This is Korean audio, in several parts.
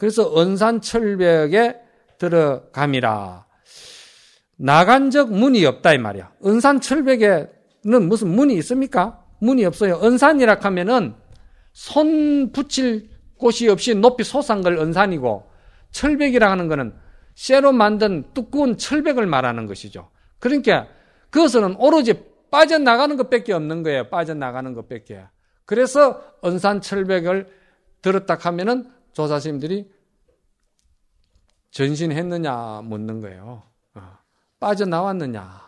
그래서 은산철벽에 들어감이라. 나간 적 문이 없다 이 말이야. 은산철벽에는 무슨 문이 있습니까? 문이 없어요. 은산이라 하면은 손 붙일 곳이 없이 높이 솟은 걸 은산이고, 철벽이라 하는 거는 쇠로 만든 두꺼운 철벽을 말하는 것이죠. 그러니까 그것은 오로지 빠져나가는 것밖에 없는 거예요. 빠져나가는 것밖에. 그래서 은산철벽을 들었다 하면은 조사스님들이 전신했느냐 묻는 거예요. 빠져나왔느냐.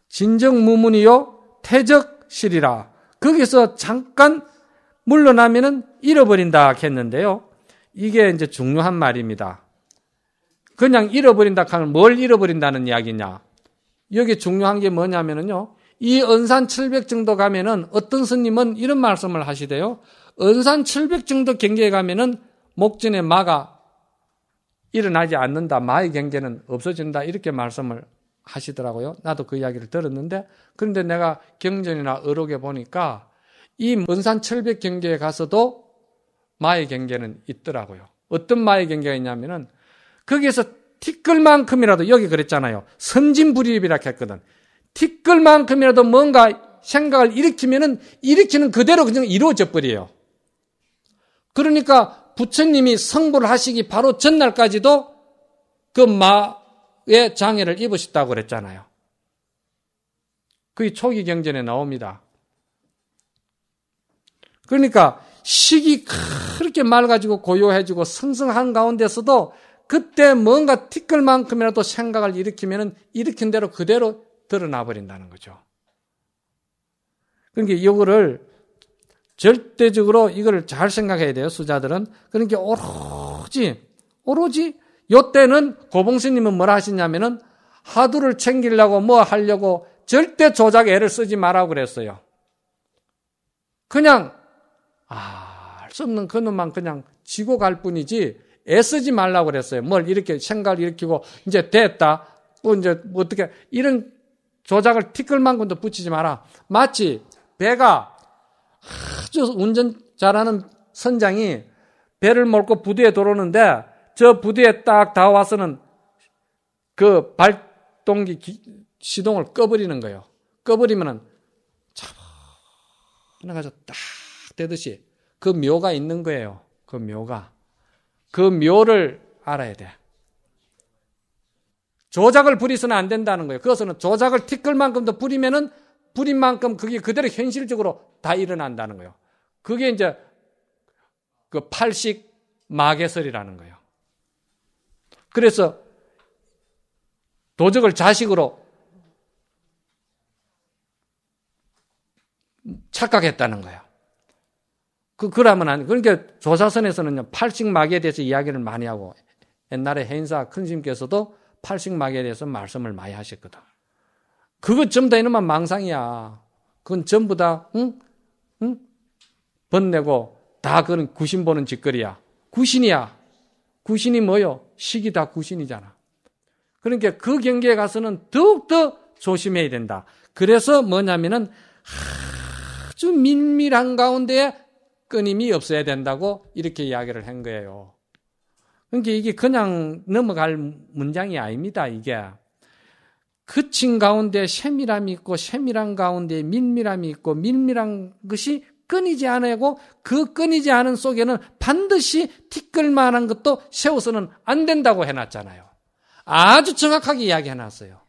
진정무문이요 태적실이라. 거기서 잠깐 물러나면은 잃어버린다 했는데요. 이게 이제 중요한 말입니다. 그냥 잃어버린다 하면 뭘 잃어버린다는 이야기냐. 여기 중요한 게 뭐냐면은요. 이 은산철벽 정도 가면은 어떤 스님은 이런 말씀을 하시대요. 은산철벽 정도 경계에 가면은 목전에 마가 일어나지 않는다. 마의 경계는 없어진다. 이렇게 말씀을 하시더라고요. 나도 그 이야기를 들었는데, 그런데 내가 경전이나 의록에 보니까 이 은산철벽 경계에 가서도 마의 경계는 있더라고요. 어떤 마의 경계가 있냐면은 거기에서 티끌만큼이라도, 여기 그랬잖아요. 선진불입이라 했거든. 티끌만큼이라도 뭔가 생각을 일으키면은 일으키는 그대로 그냥 이루어져 버려요. 그러니까 부처님이 성불을 하시기 바로 전날까지도 그 마의 장애를 입으셨다고 그랬잖아요. 그게 초기 경전에 나옵니다. 그러니까 식이 그렇게 맑아지고 고요해지고 성성한 가운데서도 그때 뭔가 티끌만큼이라도 생각을 일으키면은 일으킨 대로 그대로 드러나 버린다는 거죠. 그러니까 이거를 절대적으로 이거를 잘 생각해야 돼요, 수자들은. 그러니까 오로지 요때는 고봉스님은 뭐라 하시냐면은 하두를 챙기려고 뭐 하려고 절대 조작 애를 쓰지 말라고 그랬어요. 그냥 알 수 없는 그놈만 그냥 지고 갈 뿐이지 애쓰지 말라고 그랬어요. 뭘 이렇게 생각을 일으키고 이제 됐다. 또 이제 어떻게 이런 조작을 티끌만큼도 붙이지 마라. 마치 배가 아주 운전 잘하는 선장이 배를 몰고 부두에 들어오는데 저 부두에 딱 다 와서는 그 발동기 시동을 꺼버리는 거예요. 꺼버리면은 차분해가지고 딱 되듯이 그 묘가 있는 거예요. 그 묘가. 그 묘를 알아야 돼. 조작을 부리서는 안 된다는 거예요. 그것은 조작을 티끌만큼도 부리면은 부린 만큼 그게 그대로 현실적으로 다 일어난다는 거예요. 그게 이제 그 팔식 마개설이라는 거예요. 그래서 도적을 자식으로 착각했다는 거예요. 그러면 그러니까 조사선에서는요, 팔식마개에 대해서 이야기를 많이 하고, 옛날에 해인사 큰 스님께서도 팔식마개에 대해서 말씀을 많이 하셨거든. 그거 전부 다 이놈만 망상이야. 그건 전부 다, 번내고, 다 그런 구신 보는 짓거리야. 구신이야. 구신이 뭐요? 식이 다 구신이잖아. 그러니까 그 경계에 가서는 더욱더 조심해야 된다. 그래서 뭐냐면은, 아주 밀밀한 가운데에 끊임이 없어야 된다고 이렇게 이야기를 한 거예요. 그러니까 이게 그냥 넘어갈 문장이 아닙니다, 이게. 그친 가운데 세밀함이 있고, 세밀한 가운데 밀밀함이 있고, 밀밀한 것이 끊이지 않고, 그 끊이지 않은 속에는 반드시 티끌만한 것도 세워서는 안 된다고 해놨잖아요. 아주 정확하게 이야기해놨어요.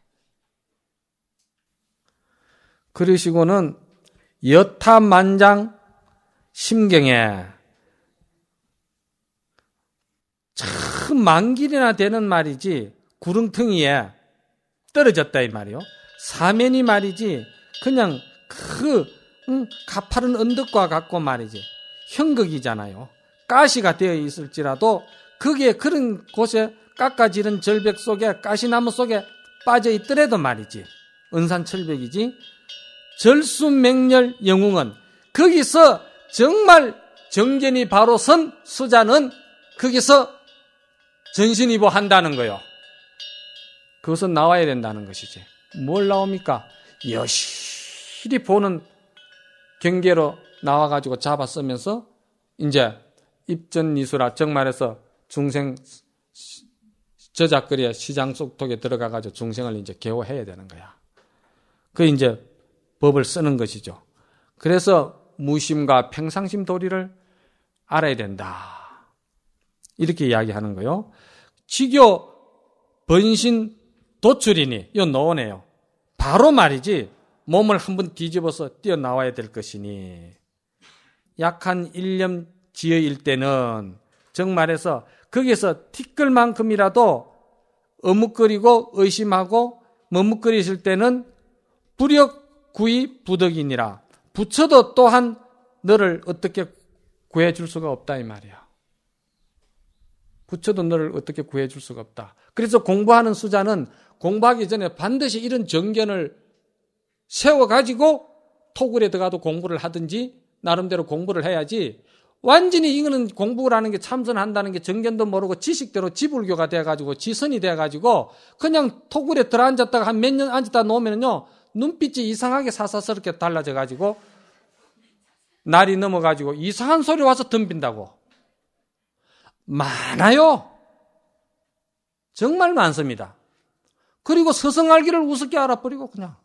그러시고는 여타만장 심경에 참 만길이나 되는 말이지 구릉텅이에 떨어졌다 이 말이요. 사면이 말이지 그냥 그 가파른 언덕과 같고 말이지 형극이잖아요. 가시가 되어 있을지라도 그게 그런 곳에 깎아지른 절벽 속에 가시나무 속에 빠져 있더라도 말이지 은산철벽이지 절수맹렬 영웅은 거기서 정말 정견이 바로 선 수자는 거기서 전신이보한다는 거예요. 그것은 나와야 된다는 것이지. 뭘 나옵니까? 여실히 보는 경계로 나와가지고 잡아 쓰면서 이제 입전이수라, 정말해서 중생 저작거리에 시장 속독에 들어가가지고 중생을 이제 개호해야 되는 거야. 그 이제 법을 쓰는 것이죠. 그래서 무심과 평상심 도리를 알아야 된다. 이렇게 이야기하는 거요. 지교 번신 도출이니, 이거 넣으네요. 바로 말이지, 몸을 한번 뒤집어서 뛰어나와야 될 것이니, 약한 일념 지어일 때는, 정말해서, 거기서 티끌만큼이라도 어묵거리고 의심하고 머뭇거리실 때는 불역구이 부덕이니라. 부처도 또한 너를 어떻게 구해줄 수가 없다, 이 말이야. 부처도 너를 어떻게 구해줄 수가 없다. 그래서 공부하는 수자는 공부하기 전에 반드시 이런 정견을 세워가지고 토굴에 들어가도 공부를 하든지 나름대로 공부를 해야지, 완전히 이거는 공부라는 게 참선한다는 게 정견도 모르고 지식대로 지불교가 돼가지고 지선이 돼가지고 그냥 토굴에 들어앉았다가 한 몇 년 앉았다 놓으면요, 눈빛이 이상하게 사사스럽게 달라져가지고 날이 넘어가지고 이상한 소리 와서 덤빈다고. 많아요. 정말 많습니다. 그리고 서성알기를 우습게 알아버리고 그냥.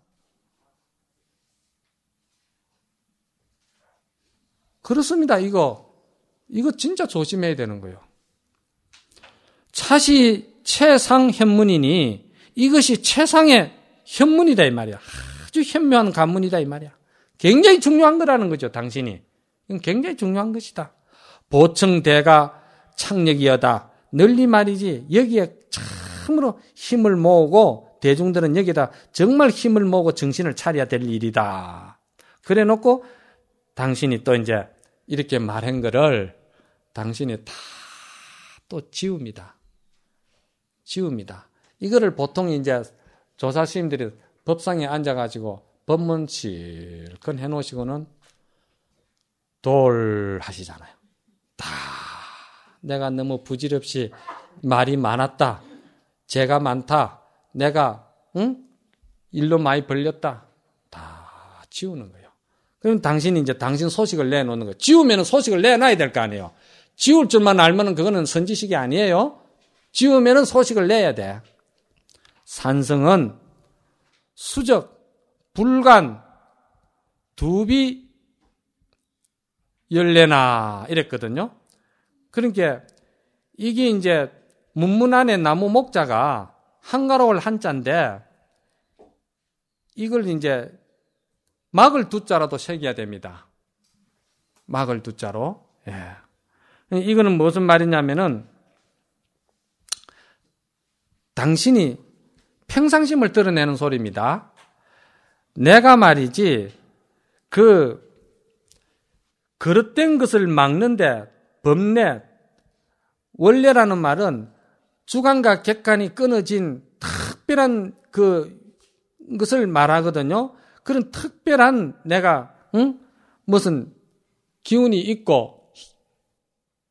그렇습니다. 이거 진짜 조심해야 되는 거예요. 차시 최상 현문이니 이것이 최상의 현문이다 이 말이야. 아주 현묘한 관문이다 이 말이야. 굉장히 중요한 거라는 거죠, 당신이. 이건 굉장히 중요한 것이다. 보청대가 창력이여다. 널리 말이지, 여기에 참으로 힘을 모으고 대중들은 여기다 정말 힘을 모으고 정신을 차려야 될 일이다. 그래 놓고 당신이 또 이제 이렇게 말한 거를 당신이 다 또 지웁니다. 이거를 보통 이제 조사 스님들이 법상에 앉아가지고 법문 실컷 해놓으시고는 돌 하시잖아요. 다 내가 너무 부질없이 말이 많았다. 죄가 많다. 내가 일로 많이 벌렸다. 다 지우는 거예요. 그럼 당신이 이제 당신 소식을 내놓는 거예요. 지우면 소식을 내놔야 될 거 아니에요. 지울 줄만 알면 그거는 선지식이 아니에요. 지우면 소식을 내야 돼. 산성은 수적, 불간, 두비, 열레나 이랬거든요. 그러니까 이게 이제 문문 안에 나무 목자가 한가로울 한자인데 이걸 이제 막을 두자라도 새겨야 됩니다. 막을 두자로. 예. 이거는 무슨 말이냐면은 당신이 평상심을 드러내는 소리입니다. 내가 말이지 그릇된 것을 막는데 법례, 원례라는 말은 주관과 객관이 끊어진 특별한 것을 말하거든요. 그런 특별한 내가 무슨 기운이 있고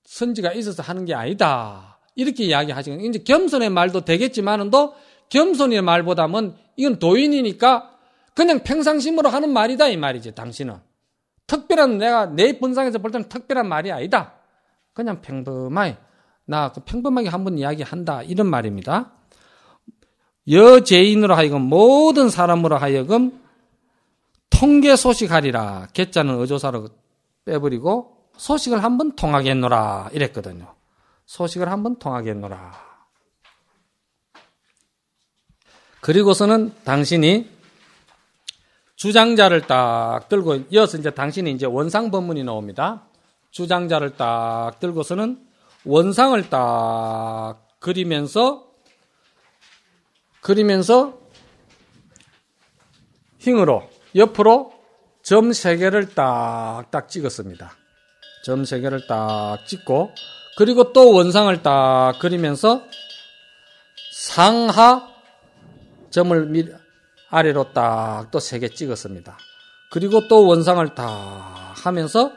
선지가 있어서 하는 게 아니다. 이렇게 이야기하시거든요. 이제 겸손의 말도 되겠지만은도 겸손의 말보다는 이건 도인이니까 그냥 평상심으로 하는 말이다 이 말이지. 당신은 특별한 내가 내 본상에서 볼 때는 특별한 말이 아니다. 그냥 평범하게 나 평범하게 한번 이야기한다 이런 말입니다. 여죄인으로 하여금 모든 사람으로 하여금 통계 소식하리라. 개자는 어조사로 빼버리고 소식을 한번 통하겠노라 이랬거든요. 소식을 한번 통하겠노라. 그리고서는 당신이 주장자를 딱 들고 이어서 이제 당신이 이제 원상 법문이 나옵니다. 주장자를 딱 들고서는 원상을 딱 그리면서 흰으로 옆으로 점 3개를 딱딱 찍었습니다. 점 3개를 딱 찍고 그리고 또 원상을 딱 그리면서 상하 점을 아래로 딱 또 3개 찍었습니다. 그리고 또 원상을 딱 하면서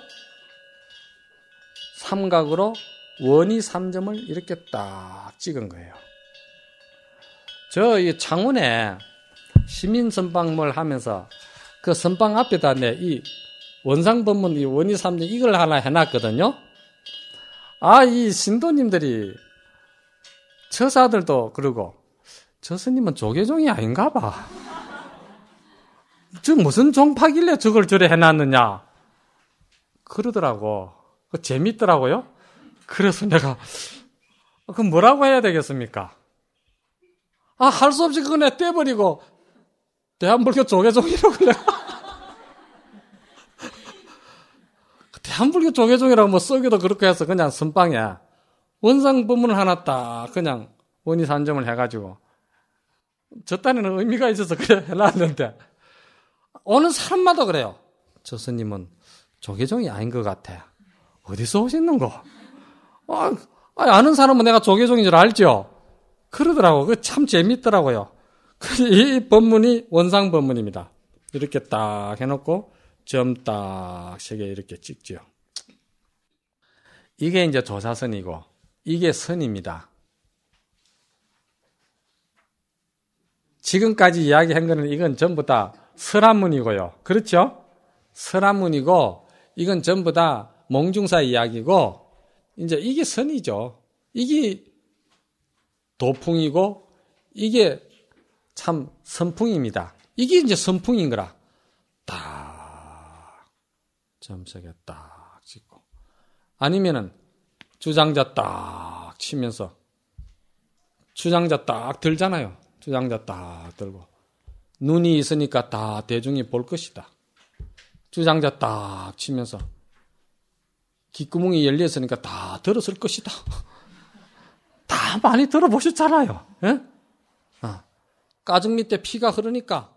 삼각으로 원이 3점을 이렇게 딱 찍은 거예요. 저 이 창원에 시민 선방을 하면서 그 선방 앞에다 이 원상 법문 이 원이 3점 이걸 하나 해놨거든요. 이 신도님들이, 처사들도 그러고, 저 스님은 조계종이 아닌가 봐. 저 무슨 종파길래 저걸 저래 해놨느냐. 그러더라고. 재밌더라고요. 그래서 내가, 그럼 뭐라고 해야 되겠습니까? 할 수 없이 그거 내가 떼버리고, 대한불교 조계종이라고 내가. 대한불교 조계종이라고 뭐 쓰기도 그렇게 해서 그냥 선빵에 원상 법문을 하나 딱 그냥 원의 산정을 해가지고 저 딴에는 의미가 있어서 그래 해놨는데 오는 사람마다 그래요. 저 스님은 조계종이 아닌 것 같아. 어디서 오셨는 거? 아는 사람은 내가 조계종인 줄 알죠? 그러더라고. 그거 참 재밌더라고요. 이 법문이 원상 법문입니다. 이렇게 딱 해놓고 점 딱 세게 이렇게 찍죠. 이게 이제 조사선이고 이게 선입니다. 지금까지 이야기한 거는 이건 전부 다 설한문이고요. 그렇죠? 설한문이고 이건 전부 다 몽중사 이야기고 이제 이게 선이죠. 이게 도풍이고 이게 참 선풍입니다. 이게 이제 선풍인 거라. 딱 점세게 딱 찍고 아니면은 주장자 딱 치면서 주장자 딱 들잖아요. 주장자 딱 들고 눈이 있으니까 다 대중이 볼 것이다. 주장자 딱 치면서 귓구멍이 열렸으니까 다 들었을 것이다. 다 많이 들어보셨잖아요. 예? 가죽 밑에 피가 흐르니까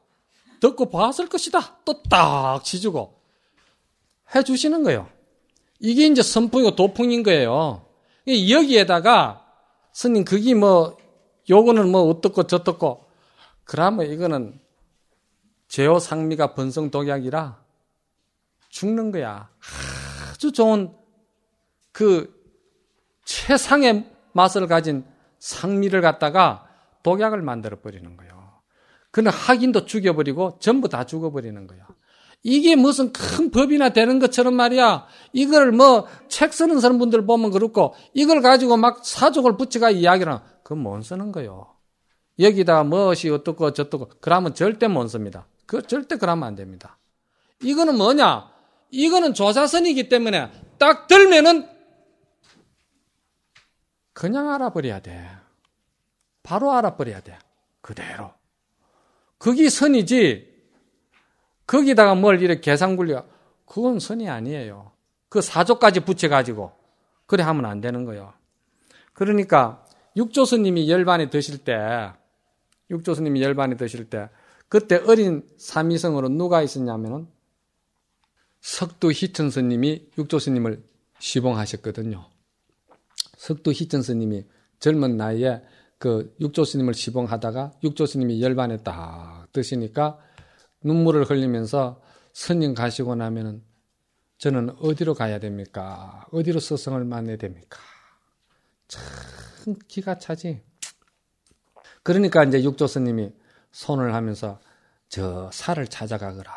듣고 봤을 것이다. 또 딱 치주고 해주시는 거예요. 이게 이제 선풍이고 도풍인 거예요. 여기에다가 스님 그게 뭐 요거는 뭐 어떻고 저떻고 그러면 이거는 제호상미가 번성독약이라 죽는 거야. 아주 좋은 그 최상의 맛을 가진 상미를 갖다가 독약을 만들어 버리는 거예요. 그는 학인도 죽여버리고 전부 다 죽어버리는 거야. 이게 무슨 큰 법이나 되는 것처럼 말이야. 이걸 뭐 책 쓰는 사람 분들 보면 그렇고 이걸 가지고 막 사족을 붙여가 이야기를 하면 그건 못 쓰는 거예요. 여기다가 무엇이 어떻고 저떻고 그러면 절대 못 씁니다. 절대 그러면 안 됩니다. 이거는 뭐냐? 이거는 조사선이기 때문에 딱 들면은 그냥 알아버려야 돼. 바로 알아버려야 돼. 그대로. 그게 선이지 거기다가 뭘 이렇게 계산 굴려 그건 선이 아니에요. 그 사조까지 붙여가지고 그래 하면 안 되는 거예요. 그러니까 육조스님이 열반에 드실 때 그때 어린 삼위성으로 누가 있었냐면은 석두 희천스님이 육조스님을 시봉하셨거든요. 석두 희천스님이 젊은 나이에 그 육조스님을 시봉하다가 육조스님이 열반에 딱 드시니까 눈물을 흘리면서 스님 가시고 나면은 저는 어디로 가야 됩니까? 어디로 스승을 만나야 됩니까? 참 기가 차지. 그러니까 이제 육조스님이 손을 하면서 저 사를 찾아가거라.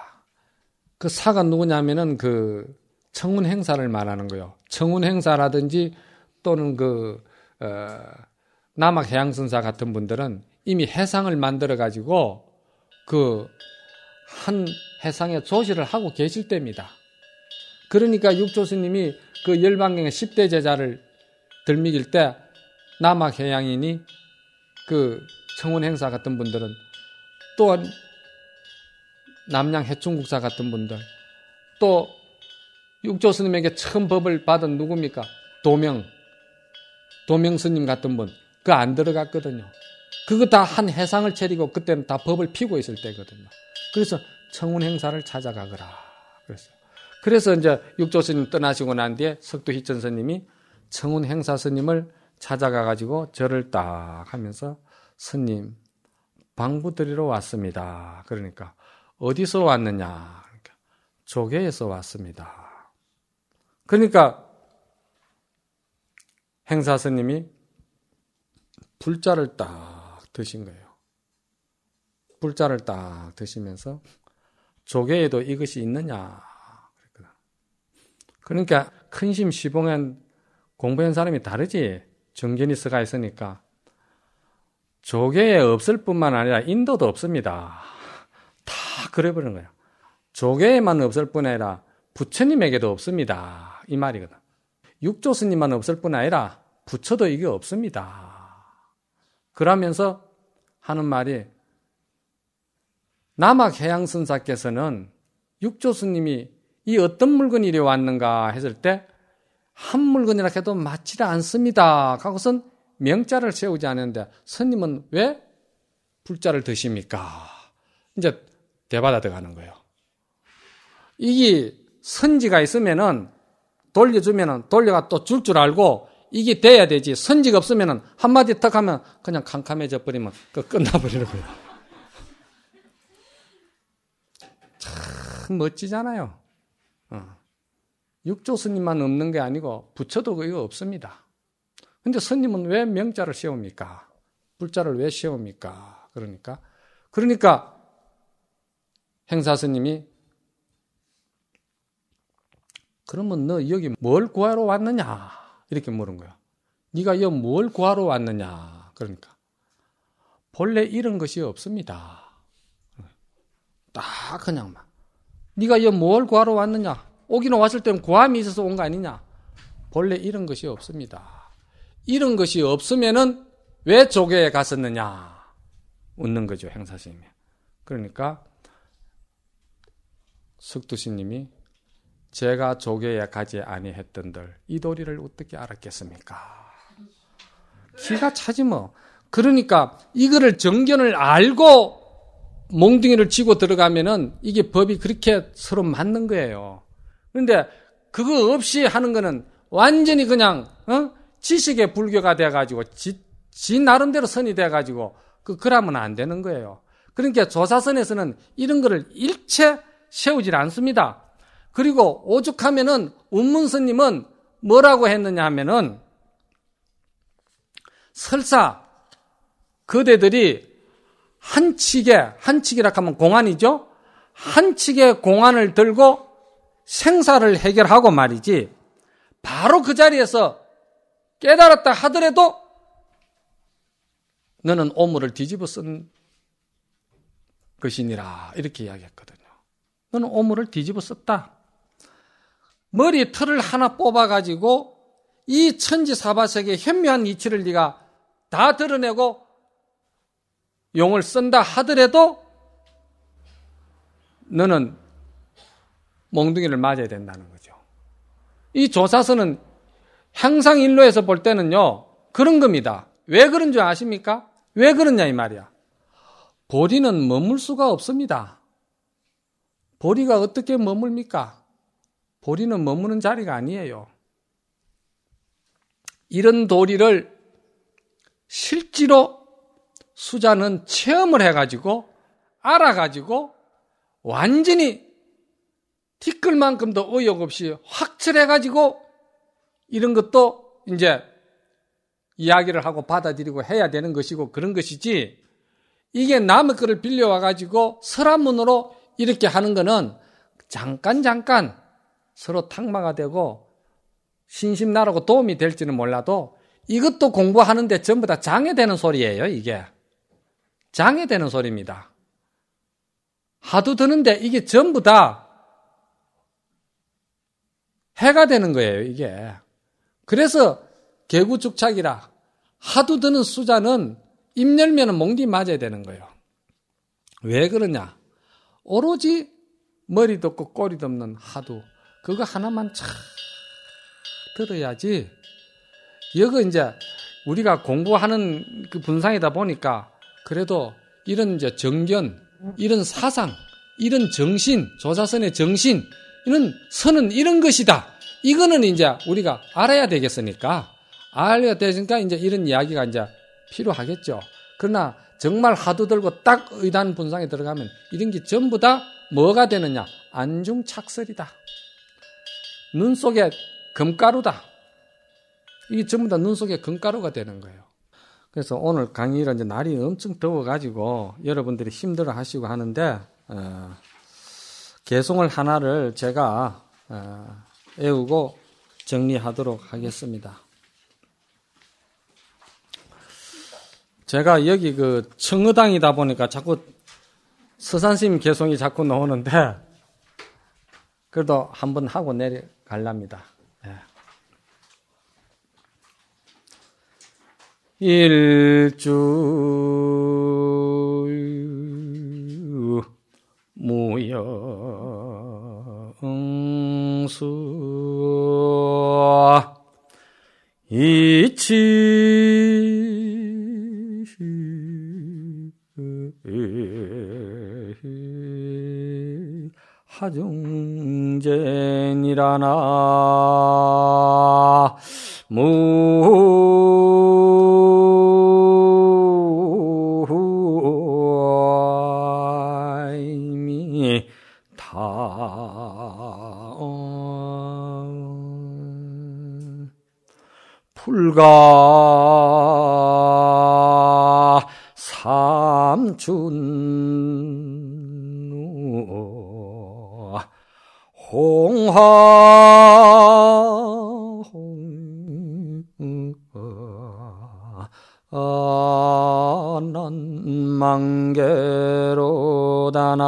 그 사가 누구냐면은 그 청운 행사를 말하는 거예요. 청운 행사라든지 또는 남학 해양선사 같은 분들은 이미 해상을 만들어 가지고 그 한 해상에 조시를 하고 계실 때입니다. 그러니까 육조스님이 그 열반경의 10대 제자를 들먹일 때 남학 해양인이 그 청운 행사 같은 분들은 또한 남양 해충국사 같은 분들 또 육조스님에게 처음 법을 받은 누굽니까? 도명스님 같은 분 그거 안 들어갔거든요. 그거 다 한 해상을 차리고 그때는 다 법을 피고 있을 때거든요. 그래서 청운 행사를 찾아가거라. 그래서 이제 육조스님 떠나시고 난 뒤에 석두 희천 스님이 청운 행사 스님을 찾아가가지고 절을 딱 하면서 스님 방부 드리러 왔습니다. 그러니까 어디서 왔느냐? 그러니까 조계에서 왔습니다. 그러니까 행사 스님이 불자를 딱 드신 거예요. 불자를 딱 드시면서 조계에도 이것이 있느냐. 그러니까 큰심 시봉한 공부한 사람이 다르지. 정견이 서가 있으니까. 조계에 없을 뿐만 아니라 인도도 없습니다. 다 그래버리는 거예요. 조계에만 없을 뿐 아니라 부처님에게도 없습니다. 이 말이거든. 육조 스님만 없을 뿐 아니라 부처도 이게 없습니다. 그러면서 하는 말이 남학해양선사께서는 육조 스님이 이 어떤 물건이 이리 왔는가 했을 때 한 물건이라 해도 맞지를 않습니다. 하고선 명자를 세우지 않는데 스님은 왜 불자를 드십니까? 이제 대받아 들어가는 거예요. 이게 선지가 있으면은 돌려주면은 돌려가 또 줄 알고 이게 돼야 되지. 선지가 없으면은 한마디 턱 하면 그냥 캄캄해져 버리면 끝나버리는 거예요. 참 멋지잖아요. 육조 스님만 없는 게 아니고 부처도 그거 없습니다. 근데 스님은 왜 명자를 세웁니까? 불자를 왜 세웁니까? 그러니까 행사 스님이 그러면 너 여기 뭘 구하러 왔느냐? 이렇게 물은 거야. 네가 여기 뭘 구하러 왔느냐? 그러니까 본래 이런 것이 없습니다. 딱 그냥 막 네가 여기 뭘 구하러 왔느냐? 오기는 왔을 때는 구함이 있어서 온 거 아니냐? 본래 이런 것이 없습니다. 이런 것이 없으면은 왜 조계에 갔었느냐? 웃는 거죠, 행사 스님이. 그러니까 석두스님이 제가 조계에 가지 아니했던들 이 도리를 어떻게 알았겠습니까? 기가 차지 뭐. 그러니까 이거를 정견을 알고 몽둥이를 쥐고 들어가면은 이게 법이 그렇게 서로 맞는 거예요. 그런데 그거 없이 하는 거는 완전히 그냥 지식의 불교가 돼가지고 지 나름대로 선이 돼가지고 그러면 안 되는 거예요. 그러니까 조사선에서는 이런 거를 일체 세우질 않습니다. 그리고 오죽하면은 운문스님은 뭐라고 했느냐 하면은 설사 그대들이 한칙이라 하면 공안이죠. 한칙의 공안을 들고 생사를 해결하고 말이지 바로 그 자리에서 깨달았다 하더라도 너는 오물을 뒤집어 쓴 것이니라 이렇게 이야기했거든요. 너는 오물을 뒤집어 썼다. 머리 털을 하나 뽑아가지고 이 천지사바세계의 현묘한 이치를 네가 다 드러내고 용을 쓴다 하더라도 너는 몽둥이를 맞아야 된다는 거죠. 이 조사서는 향상일로에서 볼 때는요 그런 겁니다. 왜 그런 줄 아십니까? 왜 그러냐 이 말이야. 보리는 머물 수가 없습니다. 보리가 어떻게 머물니까? 보리는 머무는 자리가 아니에요. 이런 도리를 실제로 수자는 체험을 해가지고 알아가지고 완전히 티끌만큼도 의욕 없이 확철해가지고 이런 것도 이제 이야기를 하고 받아들이고 해야 되는 것이고 그런 것이지 이게 남의 거를 빌려와가지고 설한문으로 이렇게 하는 거는 잠깐 서로 탁마가 되고 신심나라고 도움이 될지는 몰라도 이것도 공부하는데 전부 다 장애되는 소리예요. 이게 장애되는 소리입니다. 하도 드는데 이게 전부 다 해가 되는 거예요. 이게 그래서 개구죽착이라 하도 드는 수자는 입 열면 몽디 맞아야 되는 거예요. 왜 그러냐? 오로지 머리도 없고 꼬리도 없는 하도 그거 하나만 참 들어야지. 여기 이제 우리가 공부하는 그 분상이다 보니까 그래도 이런 이제 정견, 이런 사상, 이런 정신, 조사선의 정신, 이런 선은 이런 것이다. 이거는 이제 우리가 알아야 되겠으니까 알아야 되니까 이제 이런 이야기가 이제 필요하겠죠. 그러나 정말 하도 들고 딱 의단 분상에 들어가면 이런 게 전부 다 뭐가 되느냐? 안중착설이다. 눈 속에 금가루다. 이게 전부 다 눈 속에 금가루가 되는 거예요. 그래서 오늘 강의를 이제 날이 엄청 더워가지고 여러분들이 힘들어 하시고 하는데, 개송을 하나를 제가 외우고 정리하도록 하겠습니다. 제가 여기 그 청어당이다 보니까 자꾸 서산스님 개송이 자꾸 나오는데 그래도 한번 하고 내려갈랍니다. 예. 일주 무영수 이치 하중제니라나 무이미 다 불가 삼춘 난망계로다나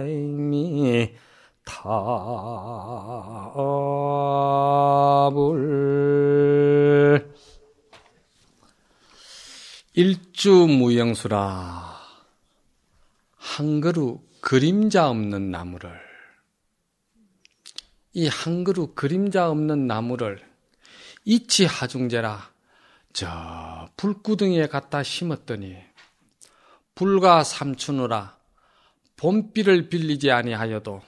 무이미 답을 일주무영수라 한 그루 그림자 없는 나무를 이 한 그루 그림자 없는 나무를 이치하중제라 저 불구덩이에 갖다 심었더니 불과 삼춘우라 봄비를 빌리지 아니하여도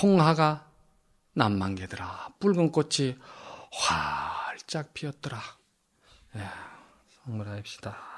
홍하가 난만개더라 붉은 꽃이 활짝 피었더라. 예, 선물합시다.